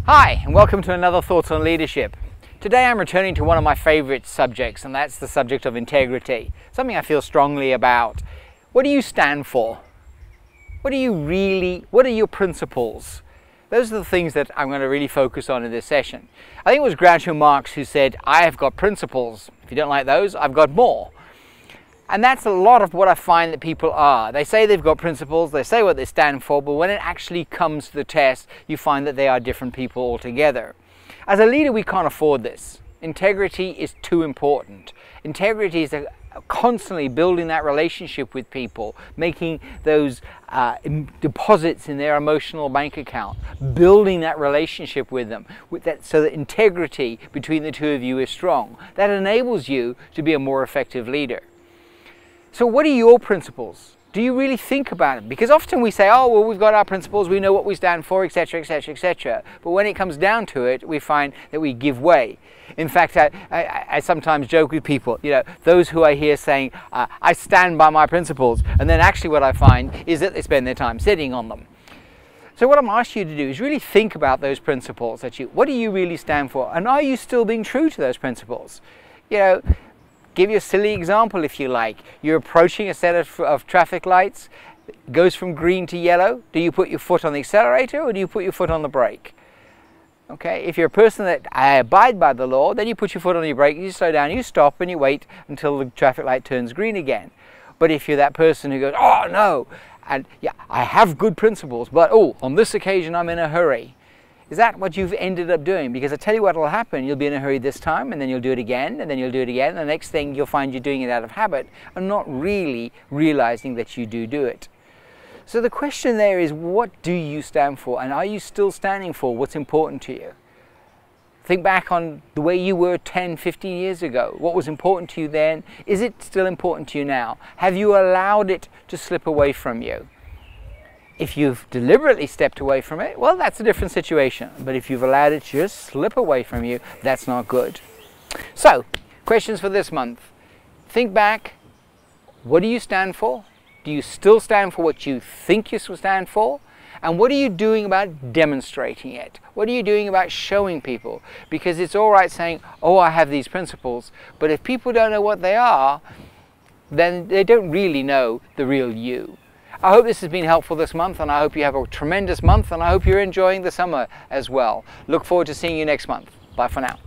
Hi, and welcome to another Thoughts on Leadership. Today I'm returning to one of my favorite subjects, and that's the subject of integrity. Something I feel strongly about. What do you stand for? What are your principles? Those are the things that I'm going to really focus on in this session. I think it was Groucho Marx who said, I have got principles. If you don't like those, I've got more. And that's a lot of what I find that people are. They say they've got principles, they say what they stand for, but when it actually comes to the test, you find that they are different people altogether. As a leader, we can't afford this. Integrity is too important. Integrity is constantly building that relationship with people, making those deposits in their emotional bank account, building that relationship with them, so that integrity between the two of you is strong. That enables you to be a more effective leader. So what are your principles? Do you really think about it? Because often we say, oh, well, we've got our principles, we know what we stand for, etc., etc., etc. But when it comes down to it, we find that we give way. In fact, I sometimes joke with people, those who I hear saying, I stand by my principles, and then actually what I find is that they spend their time sitting on them. So what I'm asking you to do is really think about those principles. What do you really stand for? And are you still being true to those principles? Give you a silly example if you like. You're approaching a set of traffic lights, it goes from green to yellow. Do you put your foot on the accelerator or do you put your foot on the brake? Okay, if you're a person that abide by the law, then you put your foot on your brake, you slow down, you stop and you wait until the traffic light turns green again. But if you're that person who goes, oh no, and yeah, I have good principles, but oh, on this occasion I'm in a hurry. Is that what you've ended up doing? Because I tell you what will happen, you'll be in a hurry this time and then you'll do it again and then you'll do it again, and the next thing you'll find you're doing it out of habit and not really realizing that you do it. So the question there is, what do you stand for, and are you still standing for what's important to you? Think back on the way you were 10, 15 years ago. What was important to you then? Is it still important to you now? Have you allowed it to slip away from you? If you've deliberately stepped away from it, well, that's a different situation. But if you've allowed it to just slip away from you, that's not good. So, questions for this month. Think back. What do you stand for? Do you still stand for what you think you stand for? And what are you doing about demonstrating it? What are you doing about showing people? Because it's all right saying, oh, I have these principles. But if people don't know what they are, then they don't really know the real you. I hope this has been helpful this month, and I hope you have a tremendous month, and I hope you're enjoying the summer as well. Look forward to seeing you next month. Bye for now.